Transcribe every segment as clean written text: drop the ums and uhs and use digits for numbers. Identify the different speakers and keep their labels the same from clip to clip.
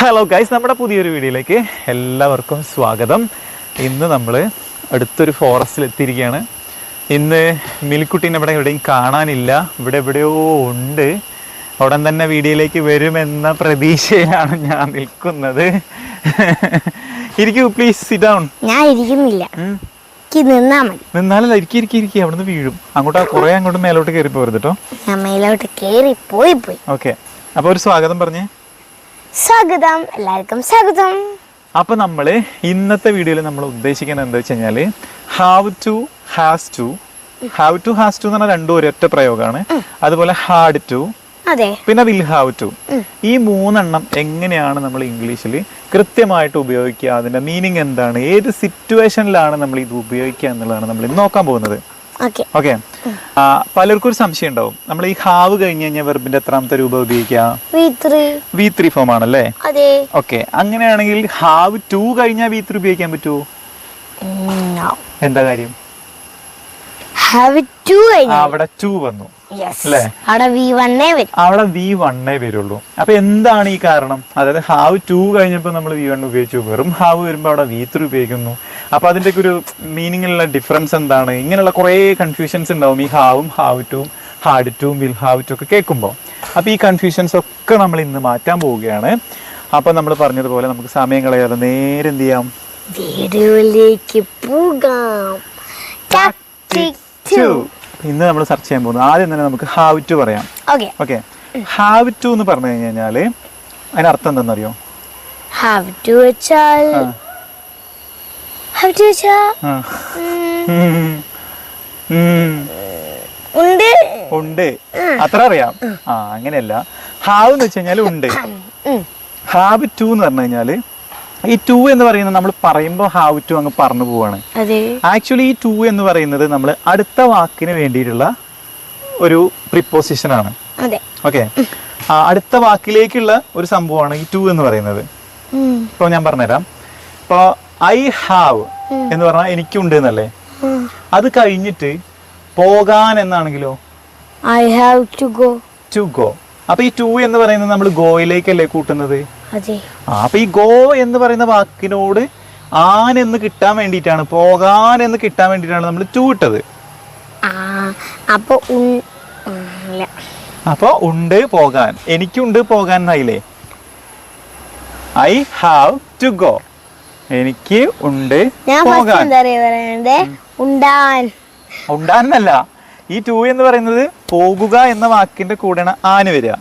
Speaker 1: Hello guys, നമ്മുടെ പുതിയൊരു വീഡിയോയിലേക്ക് എല്ലാവർക്കും സ്വാഗതം. ഇന്ന് നമ്മൾ അടുത്തൊരു ഫോറസ്റ്റിൽ എത്തിയിരിക്കുകയാണ്. ഇന്ന് മിൽക്കുട്ടീനെ ഇവിടെ എവിടെയും കാണാനില്ല, ഇവിടെ എവിടെയോ ഉണ്ട്. ഉടൻ തന്നെ വീഡിയോയിലേക്ക് വരുമെന്ന പ്രതീക്ഷയിലാണ് ഞാൻ നിൽക്കുന്നത്. ഇരിക്കൂ, പ്ലീസ് സിറ്റ് ഡൗൺ.
Speaker 2: ഞാൻ ഇരിക്കുന്നില്ല,
Speaker 1: നിന്നാലല്ല, ഇരിക്കി അവിടുന്ന് വീഴും. കുറെ അങ്ങോട്ട് മേലോട്ട് കയറി പോരുത് കേട്ടോ.
Speaker 2: ഞാൻ മേലോട്ട് കയറി പോയി.
Speaker 1: ഓക്കെ, അപ്പൊ ഒരു സ്വാഗതം പറഞ്ഞേ.
Speaker 2: സ്വാഗതം, എല്ലാവർക്കും സ്വാഗതം.
Speaker 1: അപ്പൊ നമ്മള് ഇന്നത്തെ വീഡിയോയിൽ നമ്മൾ ഉദ്ദേശിക്കുന്നത് എന്താ വെച്ച് കഴിഞ്ഞാല് ഹാവ് ടു ഹാസ് ടു എന്ന് പറഞ്ഞാൽ രണ്ടും ഒരൊറ്റ പ്രയോഗമാണ്. അതുപോലെ ഹാഡ് ടു, പിന്നെ വിൽ ഹാവ് ടു. ഈ മൂന്നെണ്ണം എങ്ങനെയാണ് നമ്മൾ ഇംഗ്ലീഷിൽ കൃത്യമായിട്ട് ഉപയോഗിക്കുക, അതിന്റെ മീനിങ് എന്താണ്, ഏത് സിറ്റുവേഷനിലാണ് നമ്മൾ ഇത് ഉപയോഗിക്കുക എന്നുള്ളതാണ് നമ്മൾ ഇന്ന് നോക്കാൻ പോകുന്നത്. ഓക്കെ, പലർക്കും ഒരു സംശയം ഉണ്ടാവും, നമ്മൾ ഈ ഹാവ് കഴിഞ്ഞ് കഴിഞ്ഞാൽ വെർബിന്റെ എത്രാമത്തെ രൂപം ഉപയോഗിക്കുക? V3 ഫോം ആണല്ലേ? ഓക്കെ, അങ്ങനെയാണെങ്കിൽ ഹാവ് ടു കഴിഞ്ഞാൽ V3 ഉപയോഗിക്കാൻ പറ്റുമോ? എന്താ കാര്യം? അവിടെ 2 വന്നു അല്ലേ? അവിടെ V1 വരുള്ളൂ. അപ്പൊ എന്താണ് ഈ കാരണം? അതായത് ഹാവ് ടു കഴിഞ്ഞപ്പോ നമ്മൾ V1 ഉപയോഗിച്ചു, വെറും ഹാവ് വരുമ്പോ അവിടെ V3 ഉപയോഗിക്കുന്നു. അപ്പൊ അതിന്റെ ഒരു മീനിങ്ങിലുള്ള ഡിഫറൻസ് എന്താണ്? ഇങ്ങനെയുള്ള കുറെ കൺഫ്യൂഷൻസ് ഉണ്ടാവും ഈ ഹാവും have to had to will have to ഒക്കെ കേൾക്കുമ്പോൾ. അപ്പൊ ഈ കൺഫ്യൂഷൻസ് ഒക്കെ നമ്മൾ ഇന്ന് മാറ്റാൻ പോവുകയാണ്. അപ്പൊ നമ്മൾ പറഞ്ഞതുപോലെ നമുക്ക് സമയം കളയാതെ നേരെ എന്ത് ചെയ്യാം,
Speaker 2: വീഡിയോയിലേക്ക് പോകാം.
Speaker 1: ഇന്ന് നമ്മൾ സെർച്ച് ചെയ്യാൻ പോകുന്നത് ആദ്യം തന്നെ നമുക്ക് ഹാവ് ടു പറയാം. ഓക്കെ, ഹാവ് ടു എന്ന് പറഞ്ഞു കഴിഞ്ഞാല് അതിനർത്ഥം എന്താണെന്നറിയോ?
Speaker 2: ഹാവ് ടു വെച്ചാൽ
Speaker 1: ഉണ്ട്, അത്ര അറിയാം. അങ്ങനെയല്ല, ഹാവ് എന്ന് വെച്ച് കഴിഞ്ഞാല് ഉണ്ട്. ഹാവ് ടു എന്ന് പറഞ്ഞു കഴിഞ്ഞാല് ഈ 2 എന്ന് പറയുന്നത് നമ്മൾ പറയുമ്പോൾ ഹാവ് ടു അങ്ങ് പറഞ്ഞു പോവാണ്. ആക്ച്വലി ഈ 2 എന്ന് പറയുന്നത് നമ്മൾ അടുത്ത വാക്കിന് വേണ്ടിയിട്ടുള്ള ഒരു പ്രിപ്പോസിഷൻ ആണ്. ഓക്കെ, അടുത്ത വാക്കിലേക്കുള്ള ഒരു സംഭവമാണ് ഈ 2 എന്ന് പറയുന്നത്. ഇപ്പൊ ഞാൻ പറഞ്ഞുതരാം. ഇപ്പൊ ഐ ഹാവ് എന്ന് പറഞ്ഞാൽ എനിക്കുണ്ട് എന്നല്ലേ? അത് കഴിഞ്ഞിട്ട് പോകാൻ എന്നാണെങ്കിലോ
Speaker 2: ഐ ഹാവ് ടു ഗോ.
Speaker 1: അപ്പൊ ഈ 2 എന്ന് പറയുന്നത് നമ്മൾ ഗോയിലേക്കല്ലേ കൂട്ടുന്നത്? അപ്പൊ ഈ ഗോ എന്ന് പറയുന്ന വാക്കിനോട് ആൻ എന്ന് കിട്ടാൻ വേണ്ടിയിട്ടാണ്, പോകാൻ എന്ന് കിട്ടാൻ വേണ്ടിയിട്ടാണ് നമ്മൾ 2 ഇട്ടത്. അപ്പൊ ഉണ്ട് പോകാൻ, എനിക്കുണ്ട് പോകാൻ എന്നായില്ലേ? ഐ ഹാവ് ടു ഗോ, എനിക്ക് ഉണ്ട് പോകാൻ. ഉണ്ടാന്നല്ല, ഈ 2 എന്ന് പറയുന്നത് പോകുക എന്ന വാക്കിന്റെ കൂടെയാണ് ആന് വരിക.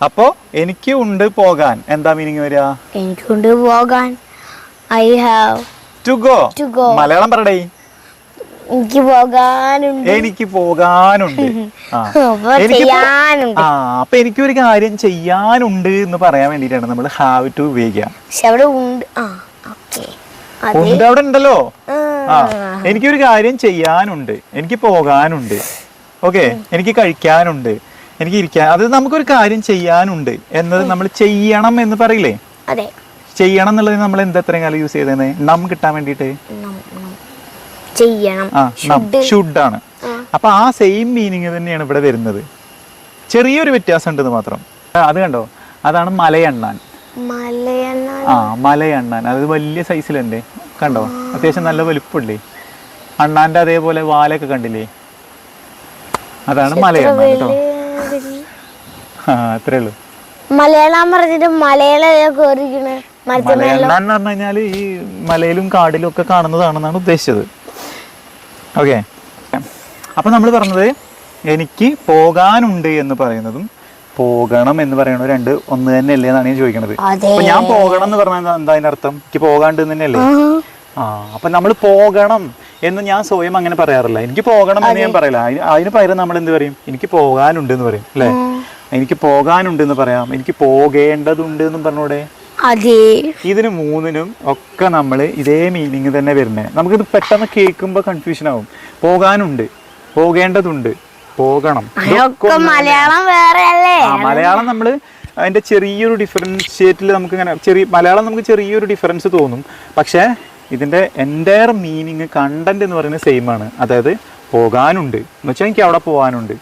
Speaker 1: അപ്പോ എനിക്ക് ഉണ്ട് പോകാൻ എന്താ മീനിങ് വരിക?
Speaker 2: എനിക്കുണ്ട് പോകാൻ, I have
Speaker 1: to go. Malayalam പറയടേ.
Speaker 2: എനിക്ക് പോകാനുണ്ട്.
Speaker 1: അപ്പൊ എനിക്കൊരു കാര്യം ചെയ്യാനുണ്ട് എന്ന് പറയാൻ വേണ്ടിട്ടാണ് നമ്മൾ ഹാവ് ടു ഉപയോഗിക്കുക. ഉണ്ട് അവിടെ ഉണ്ടല്ലോ. എനിക്കൊരു കാര്യം ചെയ്യാനുണ്ട്, എനിക്ക് പോകാനുണ്ട്, ഓക്കെ, എനിക്ക് കഴിക്കാനുണ്ട്, എനിക്ക് ഇരിക്കാൻ, അത് നമുക്കൊരു കാര്യം ചെയ്യാനുണ്ട് എന്നത് നമ്മൾ ചെയ്യണം എന്ന് പറയില്ലേ? ചെയ്യണം എന്നുള്ളത് നമ്മൾ എന്താ ഇത്രയും കാലം യൂസ് ചെയ്തേ? നം കിട്ടാൻ വേണ്ടിട്ട് ഷുഡ് ആണ്. അപ്പൊ ആ സെയിം മീനിങ് തന്നെയാണ് ഇവിടെ വരുന്നത്, ചെറിയൊരു വ്യത്യാസം ഉണ്ടെന്ന് മാത്രം. അത് കണ്ടോ, അതാണ് മലയണ്ണാൻ. മലയണ്ണാൻ അത് വലിയ സൈസിലല്ലേ, കണ്ടോ? അത്യാവശ്യം നല്ല വലുപ്പമില്ലേ അണ്ണാന്റെ? അതേപോലെ വാലൊക്കെ കണ്ടില്ലേ? അതാണ് മലയണ്ണാൻ കേട്ടോ. അത്രേ ഉള്ളൂ.
Speaker 2: മലയാളം പറഞ്ഞിട്ട് മലയാളം
Speaker 1: എന്ന് പറഞ്ഞു കഴിഞ്ഞാല് ഈ മലയിലും കാടിലും ഒക്കെ കാണുന്നതാണെന്നാണ് ഉദ്ദേശിച്ചത്. ഓക്കെ, അപ്പൊ നമ്മൾ പറഞ്ഞത് എനിക്ക് പോകാനുണ്ട് എന്ന് പറയുന്നതും പോകണം എന്ന് പറയുന്നത് രണ്ട് ഒന്ന് തന്നെ അല്ലേ എന്നാണ് ഞാൻ ചോദിക്കണത്. അപ്പൊ ഞാൻ പോകണം എന്ന് പറഞ്ഞാൽ എന്താ അതിന്റെ അർത്ഥം? എനിക്ക് പോകാണ്ട് തന്നെയല്ലേ? അപ്പൊ നമ്മൾ പോകണം എന്ന് ഞാൻ സ്വയം അങ്ങനെ പറയാറില്ല. എനിക്ക് പോകണം എന്ന് ഞാൻ പറയില്ല. അതിന് പകരം നമ്മൾ എന്ത് പറയും? എനിക്ക് പോകാനുണ്ട് എന്ന് പറയും അല്ലേ? എനിക്ക് പോകാനുണ്ട് എന്ന് പറയാം, എനിക്ക് പോകേണ്ടതുണ്ട് എന്നും പറഞ്ഞൂടെ? ഇതിന് മൂന്നിനും ഒക്കെ നമ്മൾ ഇതേ മീനിങ് തന്നെ വരുന്നത്. നമുക്കിത് പെട്ടെന്ന് കേൾക്കുമ്പോ കൺഫ്യൂഷൻ ആവും. പോകാനുണ്ട്, പോകേണ്ടതുണ്ട്, പോകണം. മലയാളം നമ്മള് അതിന്റെ ചെറിയൊരു ഡിഫറൻഷിയേറ്റിൽ നമുക്ക് ഇങ്ങനെ മലയാളം നമുക്ക് ചെറിയൊരു ഡിഫറൻസ് തോന്നും. പക്ഷെ ഇതിന്റെ എൻ്റയർ മീനിങ് കണ്ടന്റ് എന്ന് പറയുന്നത് സെയിം ആണ്. അതായത് പോകാനുണ്ട് എന്ന് വെച്ചാൽ എനിക്ക് അവിടെ പോകാനുണ്ട്,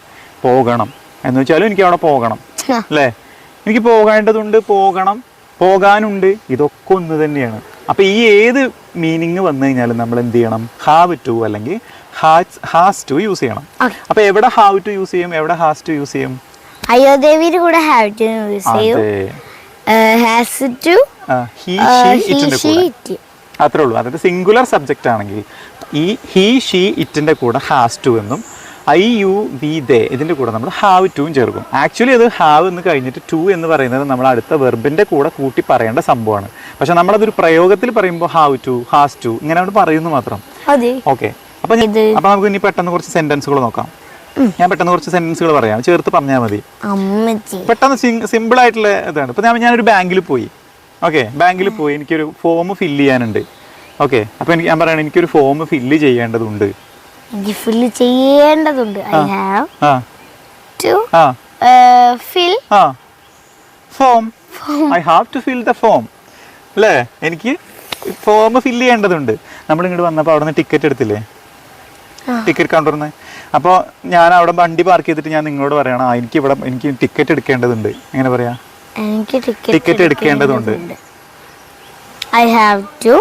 Speaker 1: പോകണം എന്ന് വെച്ചാലും എനിക്ക് അവിടെ പോകണം അല്ലേ? എനിക്ക് പോകേണ്ടതുണ്ട്, പോകണം, പോകാനുണ്ട്, ഇതൊക്കെ ഒന്ന് തന്നെയാണ്. അപ്പൊ ഈ ഏത് മീനിങ് വന്നു കഴിഞ്ഞാലും നമ്മൾ എന്ത് ചെയ്യണം? ഹാവ് ടു അല്ലെങ്കിൽ ഹാസ് ടു യൂസ് ചെയ്യണം. അപ്പൊ എവിടെ ഹാവ് ടു യൂസ് ചെയ്യും, എവിടെ ഹാസ് ടു യൂസ് ചെയ്യും?
Speaker 2: അയോദേവിയുടെ കൂടെ ഹാവ് ടു യൂസ് ചെയ്യും. ഹാസ് ടു
Speaker 1: അത്രേ ഉള്ളൂ. അതായത് സിംഗുലർ സബ്ജക്റ്റ് ആണെങ്കിൽ ഈ ഹി ഷീ ഇറ്റിന്റെ കൂടെ ഹാസ് ടു എന്നും ഐ യു വി ദേ ഇതിന്റെ കൂടെ നമ്മൾ ഹാവ് ടുവും ചേർക്കും. ആക്ച്വലി അത് ഹാവ് എന്ന് കഴിഞ്ഞിട്ട് ടു എന്ന് പറയുന്നത് നമ്മൾ അടുത്ത വെർബിന്റെ കൂടെ കൂട്ടി പറയേണ്ട സംഭവമാണ്. പക്ഷെ നമ്മളതൊരു പ്രയോഗത്തിൽ പറയുമ്പോൾ ഹാവ് ടു, ഹാസ് ടു ഇങ്ങനെ അവിടെ പറയുന്നു മാത്രം. ഓക്കെ, അപ്പൊ നമുക്ക് ഇനി പെട്ടെന്ന് കുറച്ച് സെന്റൻസുകൾ നോക്കാം. ഞാൻ പെട്ടെന്ന് കുറച്ച് സെന്റൻസുകൾ പറയാം, ചേർത്ത് പറഞ്ഞാൽ മതി. പെട്ടെന്ന് സിമ്പിൾ ആയിട്ടുള്ള ഇതാണ്. ഇപ്പൊ ഞാനൊരു ബാങ്കിൽ പോയി. ഓക്കെ, ബാങ്കിൽ പോയി എനിക്കൊരു ഫോം ഫില്ല് ചെയ്യാനുണ്ട്. ഓക്കെ, അപ്പൊ ഞാൻ പറയണ എനിക്കൊരു ഫോം ഫില്ല് ചെയ്യേണ്ടതുണ്ട്.
Speaker 2: I have to fill
Speaker 1: form. I have to fill the form അല്ലേ? എനിക്ക് ഫോം ഫില്ല് ചെയ്യേണ്ടതുണ്ട്. നമ്മൾ ഇങ്ങോട്ട് വന്നപ്പോൾ അവിടെ നിന്ന് ടിക്കറ്റ് എടുത്തില്ലേ, ടിക്കറ്റ് കൗണ്ടറിന്ന്. അപ്പോൾ ഞാൻ അവിടെ വണ്ടി പാർക്ക് ചെയ്തിട്ട് ഞാൻ നിങ്ങളോട് പറയണം എനിക്ക് ടിക്കറ്റ് എടുക്കേണ്ടതുണ്ട്. എങ്ങനെ പറയാ? ടിക്കറ്റ് എടുക്കേണ്ടതുണ്ട്.
Speaker 2: I have to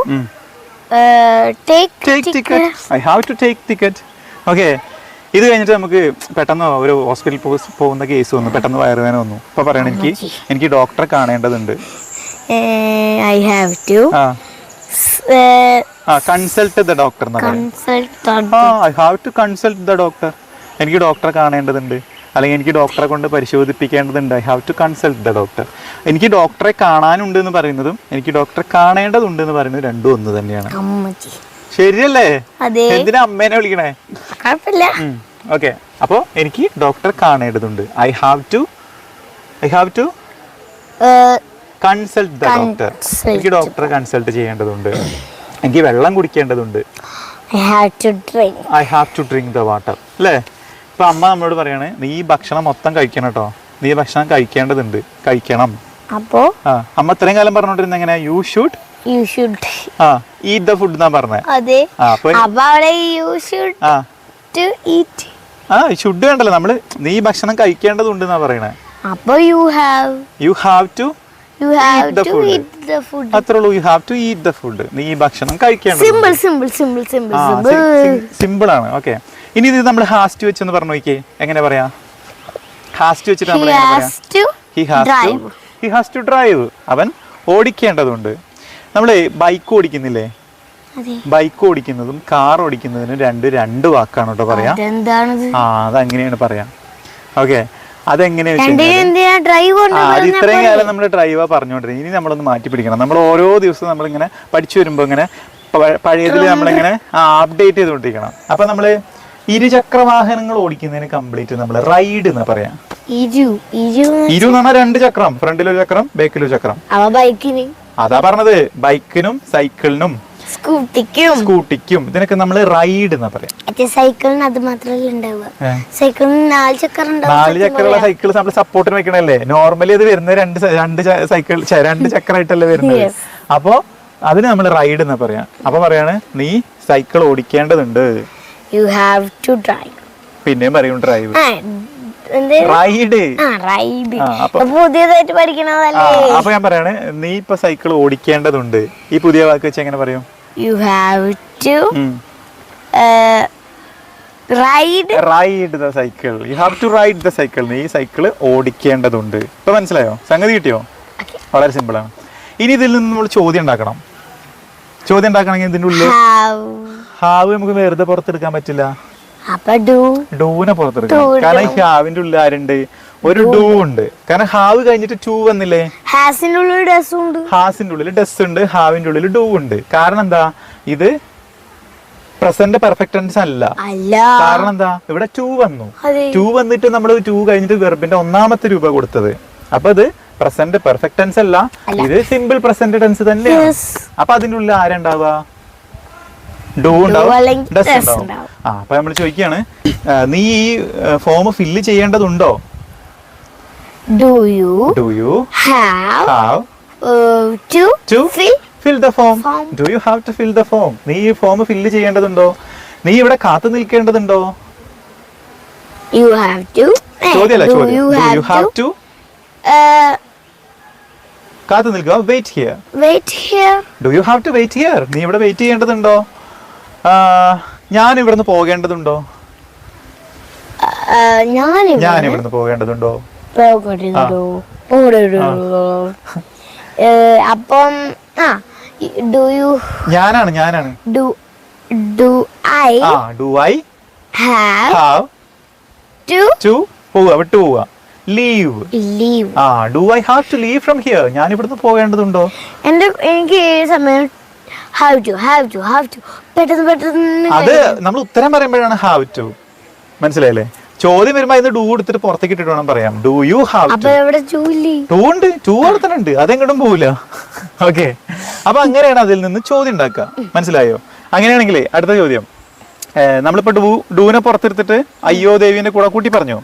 Speaker 2: take ticket.
Speaker 1: I have to take ticket. Okay. ഇത് കഴിഞ്ഞിട്ട് നമുക്ക് പെട്ടെന്ന് ഒരു ഹോസ്പിറ്റലിൽ പോകുന്ന കേസ് വന്നു, പെട്ടെന്ന് വയറുവേദന വന്നു. അപ്പൊ പറയണം എനിക്ക് ഡോക്ടറെ കാണേണ്ടതുണ്ട്.
Speaker 2: I have to
Speaker 1: consult the doctor. I have to consult the doctor. എനിക്ക് ഡോക്ടറെ കാണേണ്ടതുണ്ട്, അല്ലെങ്കിൽ എനിക്ക് ഡോക്ടറെ കൊണ്ട് പരിശോധിപ്പിക്കേണ്ടതുണ്ട്. I have to consult the doctor. എനിക്ക് ഡോക്ടറെ കാണാനുണ്ട് എന്ന് പറയുന്നതും എനിക്ക് ഡോക്ടറെ കാണേണ്ടതുണ്ട് എന്ന് പറയുന്നത് രണ്ടും ഒന്ന് തന്നെയാണ്. ശരിയല്ലേ? എന്തിനാ അമ്മേനെ വിളിക്കണേ? ഓക്കെ, അപ്പോ എനിക്ക് ഡോക്ടറെ കാണേണ്ടതുണ്ട്. I have to consult the doctor. എനിക്ക് ഡോക്ടറെ കൺസൾട്ട് ചെയ്യേണ്ടതുണ്ട്. എനിക്ക് വെള്ളം കുടിക്കേണ്ടതുണ്ട്. I have to drink the water അല്ലേ? ഇപ്പൊ അമ്മ നമ്മളോട് പറയാണ്, നീ ഭക്ഷണം മൊത്തം കഴിക്കണം കേട്ടോ, നീ ഭക്ഷണം കഴിക്കേണ്ടതുണ്ട്, കഴിക്കണം.
Speaker 2: അപ്പോ
Speaker 1: അമ്മ ഇത്രയും കാലം പറഞ്ഞോണ്ടിരുന്ന എങ്ങനെ? You should eat the food എന്നാ പറഞ്ഞേ. ഷുഡ് വേണ്ടല്ലോ, നമ്മള് നീ ഭക്ഷണം കഴിക്കേണ്ടതുണ്ട് എന്നാ പറയണേ.
Speaker 2: അപ്പൊ യു ഹാവ് ടു
Speaker 1: അത്രേ ഉള്ളൂ. You have to eat the food. നീ ഭക്ഷണം കഴിക്കേണ്ടത്. സിമ്പിൾ ആണ്. ഓക്കെ, ഇനി ഇത് നമ്മൾ ഹാസ് ടു വെച്ചെന്ന് പറഞ്ഞു നോക്കിയേ, എങ്ങനെ പറയാ? ഹാസ് ടു വെച്ചിട്ട് നമ്മൾ ഹി ഹാസ് ടു ഡ്രൈവ്. അവൻ ഓടിക്കേണ്ടതുണ്ട്. നമ്മള് ബൈക്ക് ഓടിക്കുന്നില്ലേ, ബൈക്ക് ഓടിക്കുന്നതും കാർ ഓടിക്കുന്നതിനും രണ്ട് വാക്കാണ് കേട്ടോ പറയാ. അതങ്ങനെയാണ് പറയാ. ഓക്കെ, അതെങ്ങനെയാ ഇത്രയും കാലം നമ്മൾ ഡ്രൈവാ പറഞ്ഞോണ്ടിരുന്നത്. ഇനി നമ്മളൊന്ന് മാറ്റി പിടിക്കണം. നമ്മൾ ഓരോ ദിവസവും നമ്മളിങ്ങനെ പഠിച്ചു വരുമ്പോ ഇങ്ങനെ പഴയതിൽ നമ്മളിങ്ങനെ അപ്ഡേറ്റ് ചെയ്തുകൊണ്ടിരിക്കണം. അപ്പൊ നമ്മള് ഇരുചക്ര വാഹനങ്ങൾ ഓടിക്കുന്നതിന് കംപ്ലീറ്റ് നമ്മൾ റൈഡ് എന്ന് പറയാം. ഇരു എന്ന് പറഞ്ഞാൽ രണ്ട് ചക്രം, ഫ്രണ്ടിലൊരു ചക്രം ബാക്കിലൊരു ചക്രം. അതാ പറഞ്ഞത്, ബൈക്കിനും സൈക്കിളിനും സ്കൂട്ടിക്കും ഇതിനൊക്കെ നമ്മൾ റൈഡ് എന്നാ പറയാം.
Speaker 2: സൈക്കിളിന് അത് മാത്രമല്ല ഉണ്ടാവുക, സൈക്കിളിന് നാല്
Speaker 1: ചക്രമുള്ള സൈക്കിൾ നമ്മൾ സപ്പോർട്ടിന് വെക്കണല്ലേ. നോർമലി അത് വരുന്നത് രണ്ട് ചക്രമായിട്ടല്ലേ വരുന്നത്. അപ്പോ അതിന് നമ്മൾ റൈഡ് എന്നാ പറയാം. അപ്പൊ പറയാണ്, നീ cycle ഓടിക്കേണ്ടതുണ്ട്.
Speaker 2: You have to drive.
Speaker 1: പിന്നെയും പറയും ഡ്രൈവ്, റൈഡ്.
Speaker 2: പുതിയതായിട്ട് പഠിക്കണതല്ലേ.
Speaker 1: അപ്പൊ ഞാൻ പറയാണ്, നീ ഇപ്പൊ സൈക്കിൾ ഓടിക്കേണ്ടതുണ്ട്. ഈ പുതിയ വാക്ക് വെച്ച് എങ്ങനെ പറയും?
Speaker 2: You have to ride
Speaker 1: the cycle. You have to ride the cycle. നീ സൈക്കിൾ ഓടിക്കേണ്ടതുണ്ട്. ഇപ്പൊ മനസ്സിലായോ? സംഗതി കിട്ടിയോ? വളരെ സിമ്പിൾ ആണ്. ഇനി ഇതിൽ നിന്ന് നമ്മൾ ചോദ്യം ഉണ്ടാക്കണം. ചോദ്യം ഉണ്ടാക്കണമെങ്കിൽ ഇതിന്റെ ഉള്ളിൽ ഹാവ് നമുക്ക് വെറുതെ പുറത്തെടുക്കാൻ പറ്റില്ല. ഡൂനെ പുറത്തെടുക്കണം. കാരണം ഈ ഹാവിന്റെ ഉള്ളിൽ ആരുണ്ട്? ഒരു ഡൂ ഉണ്ട്. കാരണം ഹാവ് കഴിഞ്ഞിട്ട് ടു വന്നില്ലേ? ഹാസിന്റെ ഉള്ളിൽ ഡസ് ഉണ്ട്, ഹാവിന്റെ ഉള്ളിൽ ഡൂ ഉണ്ട്. കാരണം എന്താ? ഇത് പ്രസന്റ് പെർഫെക്റ്റ് ടെൻസ് അല്ല. കാരണം എന്താ? ഇവിടെ ടു വന്നു. ടു വന്നിട്ട് നമ്മൾ ടു കഴിഞ്ഞിട്ട് വെർബിന്റെ ഒന്നാമത്തെ രൂപ കൊടുത്തത്. അപ്പൊ ഇത് പ്രസന്റ് പെർഫെക്റ്റ് ടെൻസ് അല്ല, ഇത് സിമ്പിൾ പ്രസന്റ് ടെൻസ് തന്നെയാണ്. അപ്പൊ അതിന്റെ ഉള്ളിൽ ആരുണ്ടാവുക? ഡൂ ഉണ്ടാവും, ഡസ് ഉണ്ടാവും. അപ്പൊ നമ്മൾ ചോദിക്കുകയാണ്, നീ ഈ ഫോം ഫില്ല് ചെയ്യേണ്ടതുണ്ടോ?
Speaker 2: Do you have to
Speaker 1: fill the form? Do you have to fill the form? നീ ഈ ഫോം ഫില്ല് ചെയ്യേണ്ടതുണ്ടോ? നീ ഇവിടെ കാത്തു നിൽക്കേണ്ടതുണ്ടോ?
Speaker 2: You have to.
Speaker 1: ചോദ്യമല്ല, ചോദ്യം. Do you have to കാത്തു നിൽക്കുക. Wait here.
Speaker 2: Wait here.
Speaker 1: Do you have to wait here? നീ ഇവിടെ വെയിറ്റ് ചെയ്യേണ്ടതുണ്ടോ? ഞാൻ ഇവിടുന്ന് പോകേണ്ടതുണ്ടോ? ഞാൻ ഇവിടുന്ന് പോകേണ്ടതുണ്ടോ?
Speaker 2: അപ്പം
Speaker 1: ഞാനാണ്.
Speaker 2: Do I
Speaker 1: do I
Speaker 2: have
Speaker 1: have
Speaker 2: to
Speaker 1: പോവുക, വിട്ടു പോവുക. Leave.
Speaker 2: leave?
Speaker 1: Do I have to leave from here? ഞാൻ ഇവിടുന്ന് പോകേണ്ടതുണ്ടോ?
Speaker 2: എനിക്ക് ഈ സമയം have to പെട്ടെന്ന്
Speaker 1: അത് നമ്മൾ ഉത്തരം പറയുമ്പോഴാണ് ഹാവ് ടു. മനസ്സിലായില്ലേ? ചോദ്യം വരുമ്പോ അതിന് ഡൂ എടുത്തിട്ട് പുറത്തേക്ക് ഇട്ടിട്ട് വേണം പറയാം. ഡു യു ഹാവ്
Speaker 2: അപ്പൊ എവിടെ ജോലി?
Speaker 1: ടു ഉണ്ട്, ടു അവിടെ തന്നെ ഉണ്ട്, അതെങ്ങോട്ടും പോവില്ല. ഓക്കെ, അപ്പൊ അങ്ങനെയാണ് അതിൽ നിന്ന് ചോദ്യം ഉണ്ടാക്കുക. മനസ്സിലായോ? അങ്ങനെയാണെങ്കിലേ അടുത്ത ചോദ്യം, നമ്മളിപ്പോ ഡൂനെ പുറത്തെടുത്തിട്ട് അയ്യോ ദേവിന്റെ കൂടെ കൂട്ടി പറഞ്ഞു.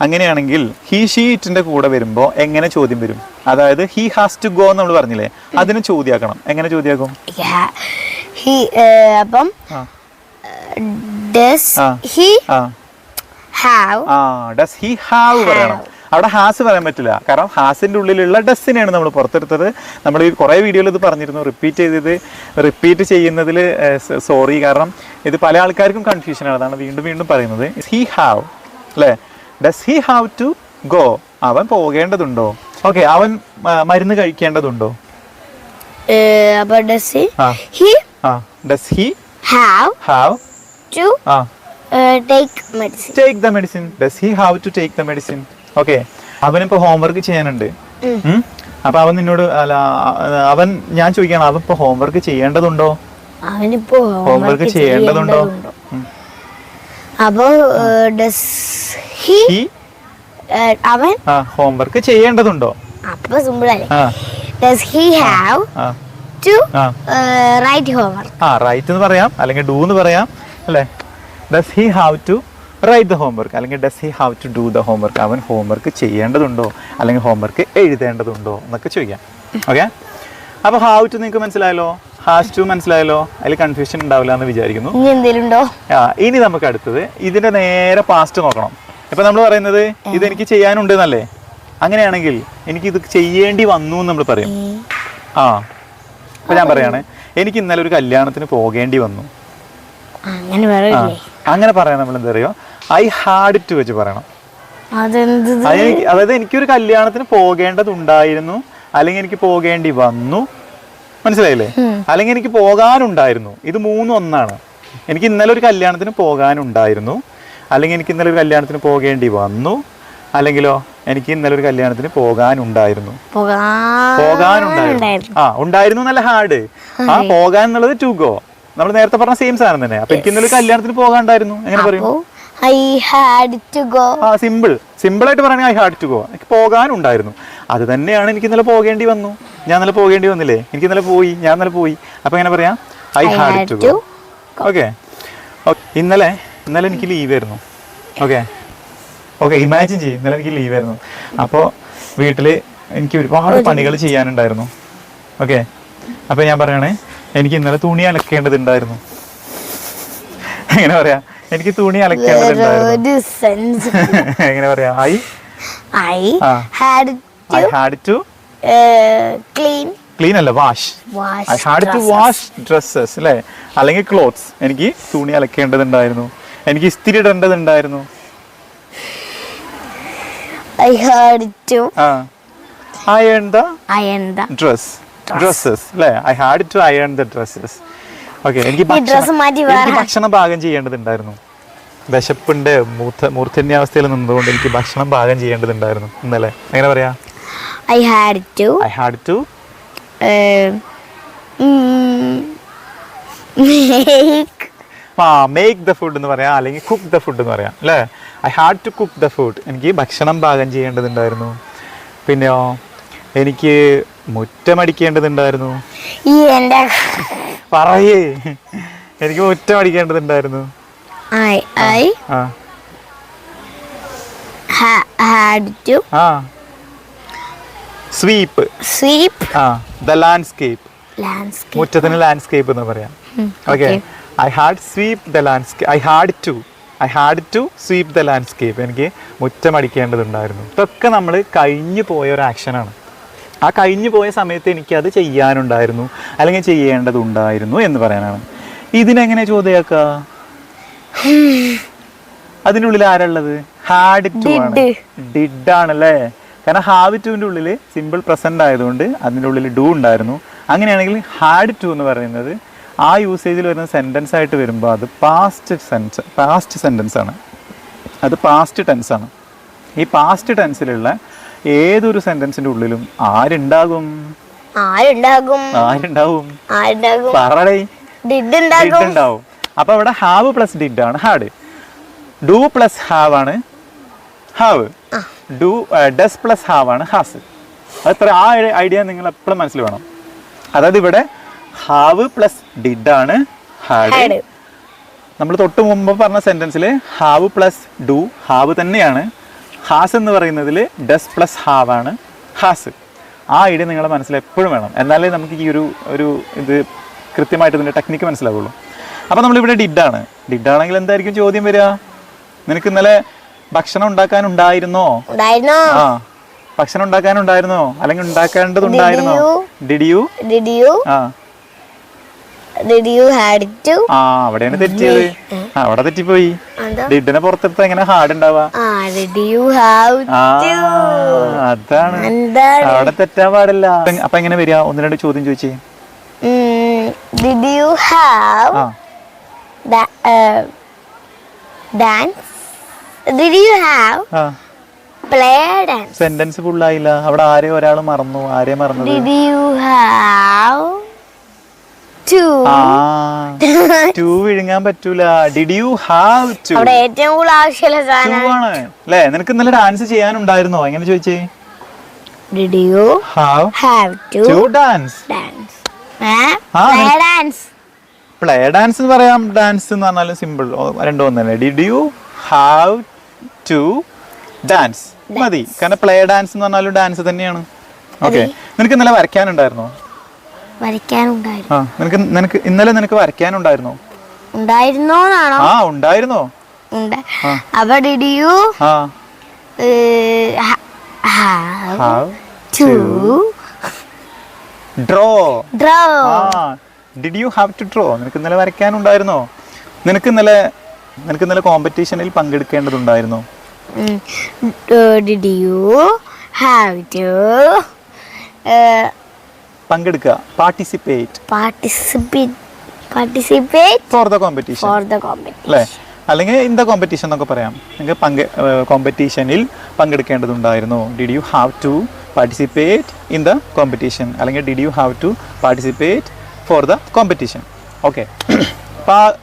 Speaker 1: അങ്ങനെയാണെങ്കിൽ ഹി ഷീറ്റിന്റെ കൂടെ വരുമ്പോ എങ്ങനെ ചോദ്യം വരും? അതായത് ഹി ഹാസ് ടു ഗോ നമ്മൾ പറഞ്ഞില്ലേ, അതിന് ചോദ്യാക്കണം. എങ്ങനെ ചോദ്യാക്കും?
Speaker 2: അപ്പം does he have
Speaker 1: does he have പറയണം. അവിടെ ഹാസ് പറയാൻ പറ്റില്ല, കാരണം ഹാസിന്റെ ഉള്ളിലുള്ള ഡസ്സിനെയാണ് നമ്മൾ പുറത്തെടുത്തത്. നമ്മൾ ഈ കുറേ വീഡിയോയിൽ ഇത് പറഞ്ഞിരുന്നു. റിപ്പീറ്റ് ചെയ്യുന്നതിൽ സോറി, കാരണം ഇത് പല ആൾക്കാർക്കും കൺഫ്യൂഷനാണ്. അതാണ് വീണ്ടും വീണ്ടും പറയുന്നത്. ഹി ഹാവ് അല്ലേ? Does he have to go? അവൻ പോകേണ്ടതുണ്ടോ? ഓക്കെ, അവൻ മരുന്ന് കഴിക്കേണ്ടതുണ്ടോ?
Speaker 2: അപ്പൊ does he
Speaker 1: have
Speaker 2: to take medicine?
Speaker 1: Take the medicine. Does he have to take the medicine? Okay. അവനിപ്പോ ഹോംവർക്ക് ചെയ്യാനുണ്ട്. അപ്പൊ അവൻ നിന്നോട് അവൻ ഞാൻ ചോദിക്കണം, അവൻ ഇപ്പൊ ഹോംവർക്ക് ചെയ്യേണ്ടതുണ്ടോ?
Speaker 2: അവനിപ്പോ
Speaker 1: ഹോംവർക്ക് ചെയ്യേണ്ടതുണ്ടോ?
Speaker 2: അപ്പൊ അവൻ
Speaker 1: ഹോംവർക്ക് ചെയ്യേണ്ടതുണ്ടോ?
Speaker 2: അപ്പൊ സിമ്പിൾ അല്ലേ? Does he have to write homework?
Speaker 1: Write എന്ന് പറയാം, അല്ലെങ്കിൽ ഡു എന്ന് പറയാം അല്ലേ? Does he have to write the homework? അല്ലെങ്കിൽ does he have to do the homework? അവൻ ഹോംവർക്ക് ചെയ്യേണ്ടതുണ്ടോ അല്ലെങ്കിൽ ഹോംവർക്ക് എഴുതേണ്ടതുണ്ടോ എന്നൊക്കെ ചോദിക്കാം. ഓക്കെ, അപ്പോൾ ഹാവ് ടു നിങ്ങൾക്ക് മനസ്സിലായല്ലോ, ഹാസ് ടു മനസ്സിലായല്ലോ, അതിൽ കൺഫ്യൂഷൻ ഉണ്ടാവില്ല എന്ന് വിചാരിക്കുന്നു.
Speaker 2: ഇനി എന്തെങ്കിലും ഉണ്ടോ?
Speaker 1: ഇനി നമുക്ക് അടുത്തത് ഇതിന്റെ നേരെ പാസ്റ്റ് നോക്കണം. ഇപ്പൊ നമ്മൾ പറയുന്നത് ഇതെനിക്ക് ചെയ്യാനുണ്ട് എന്നല്ലേ? അങ്ങനെയാണെങ്കിൽ എനിക്ക് ഇത് ചെയ്യേണ്ടി വന്നു എന്ന് നമ്മൾ പറയും. അപ്പൊ ഞാൻ പറയാണ്, എനിക്ക് ഇന്നലെ ഒരു കല്യാണത്തിന് പോകേണ്ടി വന്നു. അങ്ങനെ പറയാൻ നമ്മൾ എന്താ അറിയോ? ഐ ഹാഡ് ടു വെച്ച് പറയണം. അതായത് എനിക്കൊരു കല്യാണത്തിന് പോകേണ്ടതുണ്ടായിരുന്നു, അല്ലെങ്കിൽ എനിക്ക് പോകേണ്ടി വന്നു. മനസ്സിലായില്ലേ? അല്ലെങ്കിൽ എനിക്ക് പോകാനുണ്ടായിരുന്നു. ഇത് മൂന്നും ഒന്നാണ്. എനിക്ക് ഇന്നലെ ഒരു കല്യാണത്തിന് പോകാനുണ്ടായിരുന്നു, അല്ലെങ്കിൽ എനിക്ക് ഇന്നലെ ഒരു കല്യാണത്തിന് പോകേണ്ടി വന്നു, അല്ലെങ്കിലോ എനിക്ക് ഇന്നലെ ഒരു കല്യാണത്തിന് പോകാനുണ്ടായിരുന്നു. ഉണ്ടായിരുന്നു എന്നല്ല ഹാഡ്. പോകാൻ എന്നുള്ളത് ടു ഗോ. നമ്മൾ നേരത്തെ പറഞ്ഞ സെയിം സാധനം തന്നെ. അപ്പൊ എനിക്ക് ഇന്നലെ കല്യാണത്തിന് പോകാണ്ടായിരുന്നു, എങ്ങനെ പറയും? സിമ്പിൾ ആയിട്ട് പറയുകയാണെങ്കിൽ ഐ ഹാഡ് ടു ഗോ. എനിക്ക് പോകാനുണ്ടായിരുന്നു. അത് തന്നെയാണ് എനിക്ക് ഇന്നലെ പോകേണ്ടി വന്നു. ഞാൻ ഇന്നലെ പോകേണ്ടി വന്നില്ലേ? എനിക്ക് ഇന്നലെ പോയി, ഞാൻ ഇന്നലെ പോയി. അപ്പൊ എങ്ങനെ പറയാം? I had to go. Okay, ഇന്നലെ എനിക്ക് ലീവായിരുന്നു. ഓക്കെ, ഇമാജിൻ ചെയ്യും, ഇന്നലെ എനിക്ക് ലീവായിരുന്നു. അപ്പോൾ വീട്ടിൽ എനിക്ക് ഒരുപാട് പണികൾ ചെയ്യാനുണ്ടായിരുന്നു. ഓക്കെ, അപ്പോൾ ഞാൻ പറയണേ, എനിക്ക് ഇന്നലെ തുണി അലക്കേണ്ടതുണ്ടായിരുന്നു. എങ്ങനെ പറയാ? എനിക്ക് തുണി അലക്കേണ്ടതുണ്ടായിരുന്നു. എങ്ങനെ പറയാ? ഐ ഹാഡ് ടു ക്ലീൻ അല്ല, wash. I had to wash dresses അല്ലേ? അല്ലെങ്കിൽ ക്ലോത്ത്സ്. എനിക്ക് തുണി അലക്കേണ്ടതുണ്ടായിരുന്നു, എനിക്ക് ഇസ്തിരി ഇടേണ്ടതുണ്ടായിരുന്നു.
Speaker 2: I had to
Speaker 1: iron the dresses അല്ലേ? I had to iron the dresses. Okay, എനിക്ക് ഭക്ഷണം പാകം ചെയ്യേണ്ടതുണ്ടായിരുന്നു. വിശപ്പിന്റെ മൂർധന്യാവസ്ഥയിൽ നിന്നുകൊണ്ട് എനിക്ക് ഭക്ഷണം പാകം ചെയ്യേണ്ടതുണ്ടായിരുന്നു ഇന്നലെ. എങ്ങനെ പറയാ?
Speaker 2: I had to
Speaker 1: make the food എന്ന് പറയാം, അല്ലെങ്കിൽ കുക്ക് ദ ഫുഡ് എന്ന് പറയാം അല്ലേ? I had to cook the food. എനിക്ക് ഭക്ഷണം പാകം ചെയ്യേണ്ടതുണ്ടായിരുന്നു. പിന്നെയോ എനിക്ക് മുറ്റമടിക്കേണ്ടതുണ്ടായിരുന്നു. പറയേ, എനിക്ക് മുറ്റമടിക്കേണ്ടതുണ്ടായിരുന്നു. Sweep the landscape. മുറ്റത്തിന് ലാൻഡ്സ്കേപ്പ് എന്ന് പറയാം. Okay, I had to sweep the landscape. എനിക്ക് മുറ്റമടിക്കേണ്ടതുണ്ടായിരുന്നു. ഇതൊക്കെ നമ്മൾ കഴിഞ്ഞു പോയ ഒരു ആക്ഷനാണ്. ആ കഴിഞ്ഞു പോയ സമയത്ത് എനിക്കത് ചെയ്യാനുണ്ടായിരുന്നു അല്ലെങ്കിൽ ചെയ്യേണ്ടതുണ്ടായിരുന്നു എന്ന് പറയാനാണ്. ഇതിനെങ്ങനെ ചോദ്യമാക്കുക? അതിൻ്റെ ഉള്ളിൽ ആരുള്ളത്? ഹാഡ് ടു ആണ്, ഡിഡ് ആണല്ലേ. കാരണം ഹാവ് ടുവിൻ്റെ ഉള്ളിൽ സിമ്പിൾ പ്രസന്റ് ആയതുകൊണ്ട് അതിൻ്റെ ഉള്ളിൽ ഡു ഉണ്ടായിരുന്നു. അങ്ങനെയാണെങ്കിൽ ഹാഡ് ടു എന്ന് പറയുന്നത് ആ യൂസേജിൽ വരുന്ന സെൻറ്റൻസ് ആയിട്ട് വരുമ്പോൾ അത് പാസ്റ്റ് സെൻറ്റൻസ് ആണ്, അത് പാസ്റ്റ് ടെൻസ് ആണ്. ഈ പാസ്റ്റ് ടെൻസിലുള്ള ഏതൊരു സെൻറ്റൻസിൻ്റെ ഉള്ളിലും ആരുണ്ടാകും? പറടേ,
Speaker 2: ഡിഡ്
Speaker 1: ഉണ്ടാവും. അപ്പൊ അവിടെ ഹാവ് പ്ലസ് ഡിഡ് ആണ് ഹാഡ്. ഡു പ്ലസ് ഹാവ് ആണ് ഹാവ്. ഡസ് പ്ലസ് ഹാവ് ആണ് ഹാസ്. അത്ര ആ ഐഡിയ നിങ്ങൾ എപ്പോഴും മനസ്സിൽ വേണം. അതായത് ഇവിടെ ഹാവ് പ്ലസ് ഡിഡ് ആണ് ഹാഡ്. നമ്മൾ തൊട്ട് മുമ്പ് പറഞ്ഞ സെന്റൻസിൽ ഹാവ് പ്ലസ് ഡു ഹാവ് തന്നെയാണ്. ഹാസ് എന്ന് പറയുന്നതിൽ ഡസ് പ്ലസ് ഹാവ് ആണ് ഹാസ്. ആ ഐഡിയ നിങ്ങളുടെ മനസ്സിൽ എപ്പോഴും വേണം. എന്നാലേ നമുക്ക് ഈ ഒരു ഇത് കൃത്യമായിട്ട് ഇതിൻ്റെ ടെക്നിക്ക് മനസ്സിലാവുള്ളൂ. അപ്പോൾ നമ്മളിവിടെ ഡിഡാണ്. ഡിഡാണെങ്കിൽ എന്തായിരിക്കും ചോദ്യം വരിക? നിനക്ക് ഇന്നലെ ഭക്ഷണം ഉണ്ടാക്കാനുണ്ടായിരുന്നോ? ആ, ഭക്ഷണം ഉണ്ടാക്കാനുണ്ടായിരുന്നോ അല്ലെങ്കിൽ ഉണ്ടാക്കേണ്ടതുണ്ടായിരുന്നോ? അവിടെയാണ് തെറ്റിയത്. അവിടെ തെറ്റിപ്പോയി. ഡിഡിനെ പുറത്തെടുത്ത എങ്ങനെ ഹാർഡ് ഉണ്ടാവാ? അതാണ്, അവിടെ തെറ്റാൻ പാടില്ല. അപ്പൊ എങ്ങനെ വരിക? ഒന്ന് രണ്ട് ചോദ്യം ചോദിച്ചേ.
Speaker 2: Did you have dance? Did you have play dance?
Speaker 1: Sentence full ആയില്ല. അവിടെ ആരെയും ഒരാൾ മറന്നു. ആരെയും മറന്നത്?
Speaker 2: Did you have to
Speaker 1: വിഴുങ്ങാൻ പറ്റൂല. Did you have to?
Speaker 2: അവിടെ ഏറ്റവും കൂടുതൽ ആവശ്യമുള്ള സാധനമാണ്
Speaker 1: അല്ലേ? നിനക്ക് ഇന്നലെ ഡാൻസ് ചെയ്യാനുണ്ടായിരുന്നോ? എങ്ങനെ ചോദിച്ചേ?
Speaker 2: Did you have to
Speaker 1: dance? Play dance എന്ന് പറയാം. ഡാൻസ് എന്ന് പറഞ്ഞാലും സിമ്പിൾ രണ്ടും ഒന്ന് തന്നെ. Did you have to dance മതി. കാരണം പ്ലേ ഡാൻസ് എന്ന് പറഞ്ഞാലും ഡാൻസ് തന്നെയാണ്. ഓക്കെ. നിനക്ക് ഇന്നലെ വരയ്ക്കാനുണ്ടായിരുന്നോ? നിനക്ക് ഇന്നലെ നിനക്ക് വരയ്ക്കാനുണ്ടായിരുന്നോ? ആ, ഉണ്ടായിരുന്നോ?
Speaker 2: അപ്പൊ did you have to
Speaker 1: draw. Did you have to draw? നിനക്ക് ഇന്നലെ വരയ്ക്കാനുണ്ടായിരുന്നോ? നിനക്ക് ഇന്നലെ കോമ്പറ്റീഷനിൽ പങ്കെടുക്കേണ്ടതുണ്ടായിരുന്നോ?
Speaker 2: Did you have to
Speaker 1: പങ്കെടുക്കുക, participate for the competition അല്ലേ? അല്ലെങ്കിൽ ഇൻ ദ കോമ്പറ്റീഷൻ എന്നൊക്കെ പറയാം. നിങ്ങൾക്ക് കോമ്പറ്റീഷനിൽ പങ്കെടുക്കേണ്ടതുണ്ടായിരുന്നു. Did you have to participate in the competition അല്ലെങ്കിൽ did you have to participate for the competition. Okay.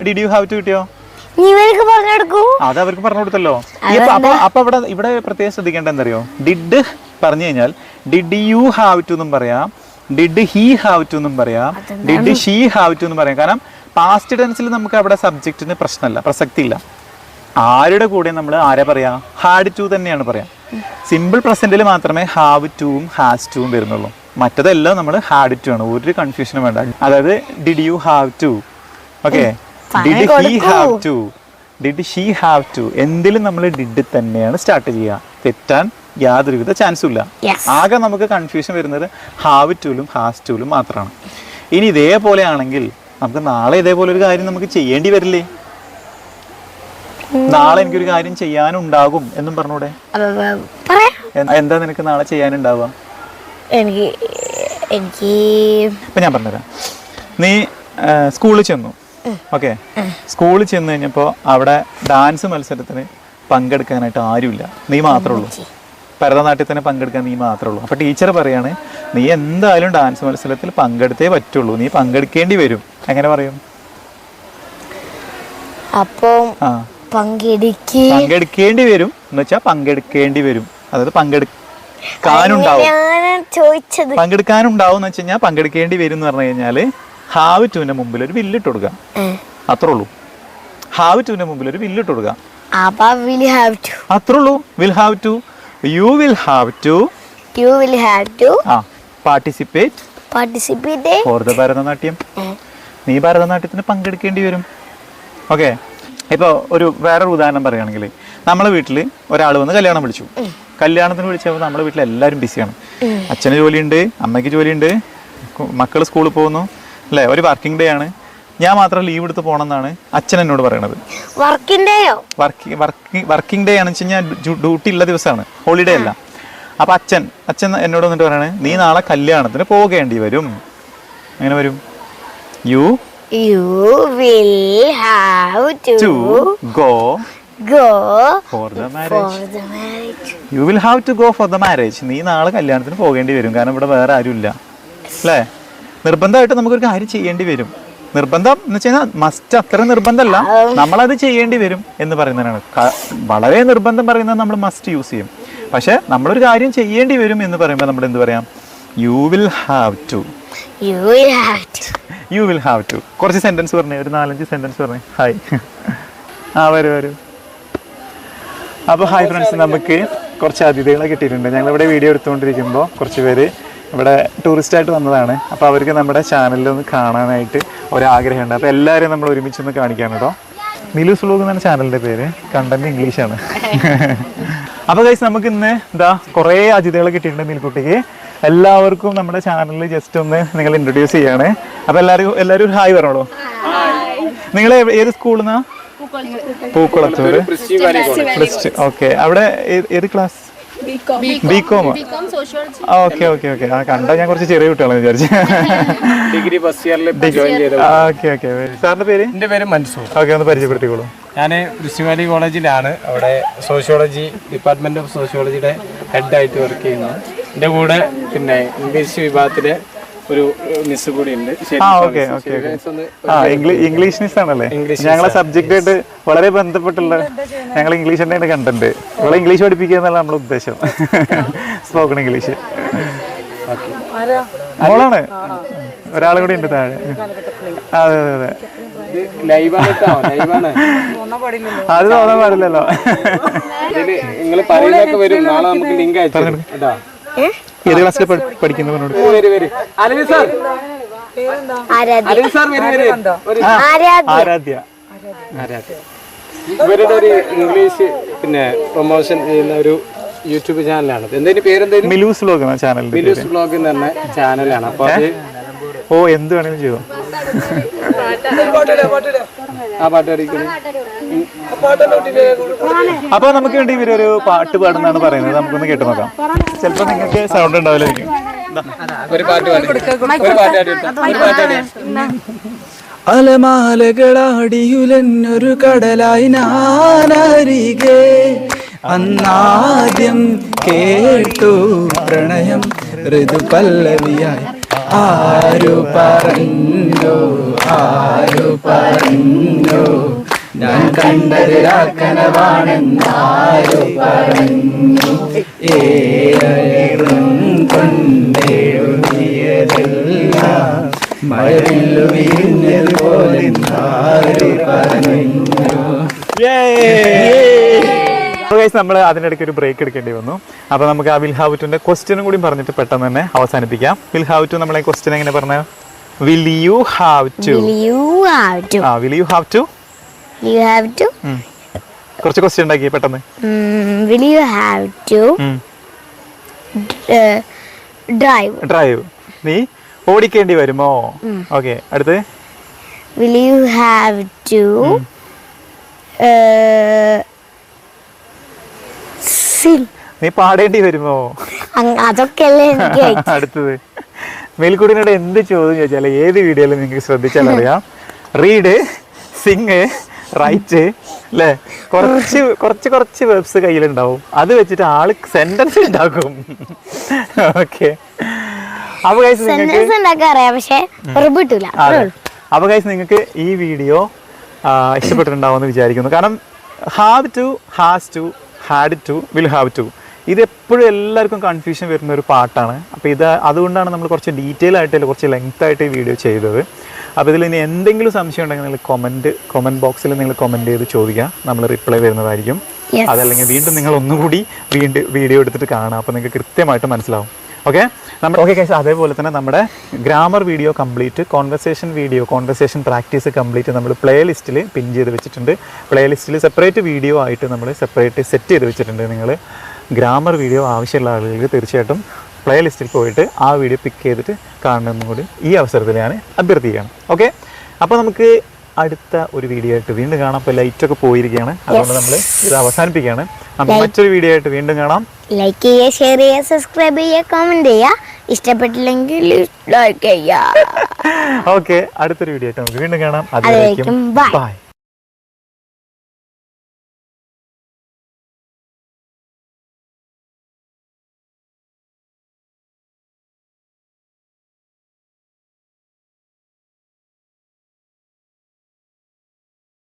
Speaker 1: Did you have to കിട്ടിയോ? അത് അവർക്ക് പറഞ്ഞു കൊടുത്തല്ലോ. അപ്പൊ ഇവിടെ പ്രത്യേകം ശ്രദ്ധിക്കേണ്ട എന്തറിയോ? ഡിഡ് പറഞ്ഞു കഴിഞ്ഞാൽ ഡിഡ് യു ഹാവ് ടു എന്നും പറയാം, ഡിഡ് ഹി ഹാവ് ടു എന്നും പറയാം, ഡിഡ് ഷീ ഹാവ് ടു എന്നും പറയാം. കാരണം പാസ്റ്റ് ടെൻസിൽ നമുക്ക് അവിടെ സബ്ജക്റ്റിന് പ്രസക്തി ഇല്ല. ആരുടെ കൂടെ നമ്മൾ ആരെ പറയാ? ഹാഡ് ടു തന്നെയാണ് പറയാം. സിമ്പിൾ പ്രസന്റിൽ മാത്രമേ ഹാവ് ടുവും ഹാസ് ടുവും വരുന്നുള്ളൂ. മറ്റതെല്ലാം നമ്മൾ ഹാഡ് ടു ആണ്. ഒരു കൺഫ്യൂഷനും വേണ്ട. അതായത് did you have to, okay, did he have to, did she have to, എന്തിലും നമ്മൾ ഡിഡ് തന്നെയാണ് സ്റ്റാർട്ട് ചെയ്യുക. തെറ്റാൻ യാതൊരുവിധ ചാൻസും ഇല്ല. ആകെ നമുക്ക് കൺഫ്യൂഷൻ വരുന്നത് ഹാവ് ടുലും ഹാസ് ടുലും മാത്രമാണ്. ഇനി ഇതേപോലെ ആണെങ്കിൽ നമുക്ക് നാളെ ഇതേപോലെ ഒരു കാര്യം നമുക്ക് ചെയ്യേണ്ടി വരില്ലേ? നാളെ എനിക്കൊരു കാര്യം ചെയ്യാനുണ്ടാകും എന്നും പറഞ്ഞൂടെ? എന്താ നിനക്ക് നാളെ ചെയ്യാനുണ്ടാവുക? ഇപ്പൊ ഞാൻ പറഞ്ഞുതരാം. നീ സ്കൂളിൽ ചെന്നു, ഓക്കെ. സ്കൂളിൽ ചെന്ന് കഴിഞ്ഞപ്പോൾ അവിടെ ഡാൻസ് മത്സരത്തിന് പങ്കെടുക്കാനായിട്ട് ആരുമില്ല, നീ മാത്രമേ ഉള്ളൂ. ഭരതനാട്യത്തിന് പങ്കെടുക്കാൻ നീ മാത്രമേ ഉള്ളൂ. അപ്പൊ ടീച്ചർ പറയാണ് നീ എന്തായാലും ഡാൻസ് മത്സരത്തിൽ പങ്കെടുത്തേ പറ്റുള്ളൂ, നീ പങ്കെടുക്കേണ്ടി വരും. എങ്ങനെ പറയും? പങ്കെടുക്കേണ്ടി വരും എന്ന് വെച്ചാൽ പങ്കെടുക്കേണ്ടി വരും. അതായത് പങ്കെടുക്കാനുണ്ടാവും എന്ന് വെച്ച് കഴിഞ്ഞാൽ പങ്കെടുക്കേണ്ടി വരും എന്ന് പറഞ്ഞു കഴിഞ്ഞാല് ഹാവ് ടുവിന്റെ മുമ്പിൽ ഒരു വില്ലിട്ട് കൊടുക്കാം. അത്രേ ഉള്ളൂ. ഹാവ് ടുവിന്റെ മുമ്പിൽ ഒരു വില്ലിട്ട് കൊടുക്കാം. അത്രേ ഉള്ളൂ. Will have to, you will have to participate for the Bharatanatyam. നീ ഭരതനാട്യത്തിന് പങ്കെടുക്കേണ്ടി വരും. ഓക്കെ. ഇപ്പോൾ വേറൊരു ഉദാഹരണം പറയുകയാണെങ്കിൽ നമ്മളെ വീട്ടിൽ ഒരാൾ വന്ന് കല്യാണം വിളിച്ചു. കല്യാണത്തിന് വിളിച്ചപ്പോൾ നമ്മുടെ വീട്ടിൽ എല്ലാവരും ബിസിയാണ്. അച്ഛന് ജോലിയുണ്ട്, അമ്മയ്ക്ക് ജോലിയുണ്ട്, മക്കൾ സ്കൂളിൽ പോകുന്നു അല്ലേ, ഒരു വർക്കിംഗ് ഡേ ആണ്. ഞാൻ മാത്രം ലീവ് എടുത്ത് പോകണമെന്നാണ് അച്ഛൻ എന്നോട് പറയണത്. വർക്കിംഗ് ഡേ ആണെന്ന് വെച്ച് കഴിഞ്ഞാൽ ഡ്യൂട്ടി ഉള്ള ദിവസമാണ്, ഹോളിഡേ അല്ല. അപ്പം അച്ഛൻ എന്നോട് വന്നിട്ട് പറയണേ, നീ നാളെ കല്യാണത്തിന് പോകേണ്ടി വരും. എങ്ങനെ വരും? You
Speaker 2: will have to go
Speaker 1: for the marriage. You will have to go for the marriage. നീ നാളെ കല്യാണത്തിന് പോകേണ്ടി വരും, കാരണം ഇവിടെ വേറെ ആരും ഇല്ല അല്ലേ. നിർബന്ധമായിട്ട് നമുക്കൊരു കാര്യം ചെയ്യേണ്ടി വരും. നിർബന്ധം എന്ന് വെച്ച് കഴിഞ്ഞാൽ മസ്റ്റ് അത്ര നിർബന്ധമല്ല, നമ്മളത് ചെയ്യേണ്ടി വരും എന്ന് പറയുന്നതാണ്. വളരെ നിർബന്ധം പറയുന്നത് നമ്മൾ മസ്റ്റ് യൂസ് ചെയ്യും. പക്ഷെ നമ്മളൊരു കാര്യം ചെയ്യേണ്ടി വരും എന്ന് പറയുമ്പോൾ നമ്മൾ എന്ത് പറയാം? You will have to. കുറച്ച് സെന്റൻസ് പറഞ്ഞേ, ഒരു 4-5 സെന്റൻസ് പറഞ്ഞേ. ഹായ്. വരൂ. അപ്പോൾ ഹായ് ഫ്രണ്ട്സ്, നമുക്ക് കുറച്ച് അതിഥികളെ കിട്ടിയിട്ടുണ്ട്. ഞങ്ങളിവിടെ വീഡിയോ എടുത്തുകൊണ്ടിരിക്കുമ്പോൾ കുറച്ച് പേര് ഇവിടെ ടൂറിസ്റ്റായിട്ട് വന്നതാണ്. അപ്പോൾ അവർക്ക് നമ്മുടെ ചാനലിലൊന്ന് കാണാനായിട്ട് ഒരാഗ്രഹമുണ്ട്. അപ്പോൾ എല്ലാവരെയും നമ്മൾ ഒരുമിച്ചൊന്ന് കാണിക്കാൻ കേട്ടോ. മിലൂസ് വ്ലോഗ് എന്നാണ് ചാനലിൻ്റെ പേര്. കണ്ടന്റ് ഇംഗ്ലീഷാണ്. അപ്പോൾ ഗൈസ്, നമുക്ക് ഇന്ന് കുറേ അതിഥികളെ കിട്ടിയിട്ടുണ്ട് മിൽക്കുട്ടിക്ക്. എല്ലാവർക്കും നമ്മുടെ ചാനലിൽ ജസ്റ്റ് ഒന്ന് നിങ്ങൾ ഇൻട്രൊഡ്യൂസ് ചെയ്യാണ്. അപ്പോൾ എല്ലാവരും ഒരു ഹായ് പറഞ്ഞോളൂ. നിങ്ങൾ ഏത് സ്കൂളിൽ നിന്നാണ്? പൂക്കുളത്തൂർ. ഓക്കെ. അവിടെ ഏത് ക്ലാസ്? ബികോം. ഓക്കെ. ആ കണ്ട ഞാൻ കുറച്ച് ചെറിയ കുട്ടികളാണ് വിചാരിച്ചു.
Speaker 3: ഡിഗ്രി ഫസ്റ്റ് ഇയറിൽ ജോയിൻ ചെയ്തു.
Speaker 1: ഓക്കെ. സാറിന്റെ പേര്?
Speaker 3: എന്റെ പേര് മൻസൂർ.
Speaker 1: ഓക്കെ, ഒന്ന് പരിചയപ്പെടുത്തിക്കോളൂ.
Speaker 3: ഞാൻ ഋഷിവാലി കോളേജിലാണ്, അവിടെ സോഷ്യോളജി ഡിപ്പാർട്ട്മെന്റ് ഓഫ് സോഷ്യോളജിയുടെ ഹെഡായിട്ട് വർക്ക് ചെയ്യുന്നത്. എൻ്റെ കൂടെ പിന്നെ ഇംഗ്ലീഷ് വിഭാഗത്തിലെ ഒരു മിസ് കൂടി ഉണ്ട്.
Speaker 1: ഇംഗ്ലീഷ് മിസ് ആണല്ലേ? ഞങ്ങളെ സബ്ജക്റ്റ് ആയിട്ട് വളരെ ബന്ധപ്പെട്ടുള്ള ഞങ്ങൾ ഇംഗ്ലീഷ് തന്നെയാണ് കണ്ടന്റ്. ഇവിടെ ഇംഗ്ലീഷ് പഠിപ്പിക്കുക എന്നുള്ള നമ്മുടെ ഉദ്ദേശം. Spoken English. മോളാണ്, ഒരാളും കൂടി ഉണ്ട് താഴെ. അതെ. അത് തോന്നാൻ പാടില്ലല്ലോ.
Speaker 3: നിങ്ങൾ പറയുന്നതൊക്കെ വരും, നാളെ നമുക്ക് ലിങ്ക് അയച്ചു.
Speaker 1: ഏത് ക്ലാസ്സിൽ പഠിക്കുന്നവരോട്? ആരാധ്യ.
Speaker 3: ഇവരുടെ ഒരു ഇംഗ്ലീഷ് പിന്നെ പ്രൊമോഷൻ ചെയ്യുന്ന ഒരു യൂട്യൂബ് ചാനലാണ്. എന്തെങ്കിലും പേരെന്തെങ്കിലും?
Speaker 1: മിലൂസ് വ്ലോഗ് എന്ന ചാനൽ.
Speaker 3: മിലൂസ് വ്ലോഗ് എന്ന് പറഞ്ഞ ചാനലാണ്. അപ്പൊ അത്
Speaker 1: എന്ത് വേണമെങ്കിലും ചെയ്യോ?
Speaker 3: ആ പാട്ട് പഠിക്കുന്നു.
Speaker 1: അപ്പൊ നമുക്ക് വേണ്ടി ഇവരൊരു പാട്ട് പാടുന്നാണ് പറയുന്നത്. നമുക്കൊന്ന് കേട്ടു നോക്കാം. ചിലപ്പോ നിങ്ങൾക്ക് സൗണ്ട് ഉണ്ടാവില്ലായിരിക്കും.
Speaker 3: ഒരു പാട്ട്.
Speaker 4: അലമാലകളാടിയുലൊരു കടലായി നാനരികെ അന്നാദ്യം കേട്ടു പ്രണയം ഋതുപല്ലവിയായി. ആരു പറഞ്ഞു ഞാൻ കണ്ടത് കനവാണെന്നാരു പറഞ്ഞു. ഏറും കൊണ്ടെഴുതിയതെല്ലാം മഴവില്ലു വീഴുന്നത് പോലെ പറഞ്ഞു.
Speaker 1: നമ്മൾ അതിനിടയ്ക്ക് ഒരു ബ്രേക്ക് എടുക്കേണ്ടി വന്നു. അപ്പോൾ നമുക്ക് ആ വിൽ ഹാവ് ടുന്റെ ക്വസ്റ്റ്യനും കൂടി പറഞ്ഞിട്ട് പെട്ടെന്ന് തന്നെ അവസാനിപ്പിക്കാം. വിൽ ഹാവ് ടു നമ്മളെ ക്വസ്റ്റ്യൻ എങ്ങനെ പറഞ്ഞ? Will you have to. കുറച്ച് ക്വസ്റ്റ്യൻ ഉണ്ടാക്കി പെട്ടെന്ന്.
Speaker 2: Will you have to
Speaker 1: drive? നീ ഓടിക്കേണ്ടി വരുമോ? ഓക്കെ, അടുത്ത്.
Speaker 2: Will you have to sing?
Speaker 1: നീ പാടേണ്ടി വരുമോ?
Speaker 2: അതൊക്കെയല്ലേ എനിക്ക്.
Speaker 1: അടുത്തത്. മേൽക്കൂടിനോട് എന്ത് ചോദ്യം ചോദിച്ചാൽ ഏത് വീഡിയോയിലും നിങ്ങൾക്ക് ശ്രദ്ധിച്ചാൽ അറിയാം. റീഡ്, സിങ്, റൈറ്റ് അല്ലേ? കുറച്ച് വെബ്സ് കയ്യിലുണ്ടാവും. അത് വെച്ചിട്ട് ആള് സെന്റൻസ് ഉണ്ടാക്കും. ഓക്കെ. അപ്പൊ ഗൈസ് നിങ്ങൾക്ക് ഈ വീഡിയോ ഇഷ്ടപ്പെട്ടിട്ടുണ്ടാവുമെന്ന് വിചാരിക്കുന്നു. കാരണം have to, has to, had to, will have to ഇത് എപ്പോഴും എല്ലാവർക്കും കൺഫ്യൂഷൻ വരുന്ന ഒരു പാട്ടാണ്. അപ്പോൾ അതുകൊണ്ടാണ് നമ്മൾ കുറച്ച് ഡീറ്റെയിൽ ആയിട്ട് കുറച്ച് ലെങ്ത് ആയിട്ട് ഈ വീഡിയോ ചെയ്തത്. അപ്പോൾ ഇതിൽ ഇനി എന്തെങ്കിലും സംശയം ഉണ്ടെങ്കിൽ നിങ്ങൾ കമൻറ്റ് ബോക്സിൽ നിങ്ങൾ കമൻറ്റ് ചെയ്ത് ചോദിക്കുക, നമ്മൾ റിപ്ലൈ വരുന്നതായിരിക്കും. അതല്ലെങ്കിൽ വീണ്ടും നിങ്ങൾ ഒന്നുകൂടി വീഡിയോ എടുത്തിട്ട് കാണാം, അപ്പോൾ നിങ്ങൾക്ക് കൃത്യമായിട്ട് മനസ്സിലാവും. ഓക്കെ ഗൈസ്, അതേപോലെ തന്നെ നമ്മുടെ grammar video complete, conversation practice complete നമ്മൾ പ്ലേ ലിസ്റ്റിൽ പിൻ ചെയ്ത് വെച്ചിട്ടുണ്ട്. പ്ലേ ലിസ്റ്റിൽ സെപ്പറേറ്റ് വീഡിയോ ആയിട്ട് നമ്മൾ സെപ്പറേറ്റ് സെറ്റ് ചെയ്ത് വെച്ചിട്ടുണ്ട്. നിങ്ങൾ ഗ്രാമർ വീഡിയോ ആവശ്യമുള്ള ആളുകൾക്ക് തീർച്ചയായിട്ടും പ്ലേ ലിസ്റ്റിൽ പോയിട്ട് ആ വീഡിയോ പിക്ക് ചെയ്തിട്ട് കാണണമെന്നും കൂടി ഈ അവസരത്തിൽ ഞാൻ അഭ്യർത്ഥിക്കുകയാണ്. ഓക്കെ, അപ്പോൾ നമുക്ക് അടുത്ത ഒരു വീഡിയോ ആയിട്ട് വീണ്ടും കാണാം. അപ്പോൾ ലൈറ്റൊക്കെ പോയിരിക്കുകയാണ്, അതുകൊണ്ട് നമ്മൾ ഇത് അവസാനിപ്പിക്കുകയാണ്. നമുക്ക് മറ്റൊരു വീഡിയോ ആയിട്ട് വീണ്ടും കാണാം.
Speaker 2: ലൈക്ക് ചെയ്യുക, ഷെയർ ചെയ്യുക, സബ്സ്ക്രൈബ് ചെയ്യുക, കമന്റ് ചെയ്യുക. ഇഷ്ടപ്പെട്ടില്ലെങ്കിൽ ലൈക്ക് ചെയ്യുക.
Speaker 1: ഓക്കെ, അടുത്തൊരു വീഡിയോ ആയിട്ട് നമുക്ക് വീണ്ടും കാണാം. അതുവരേക്കും ബൈ.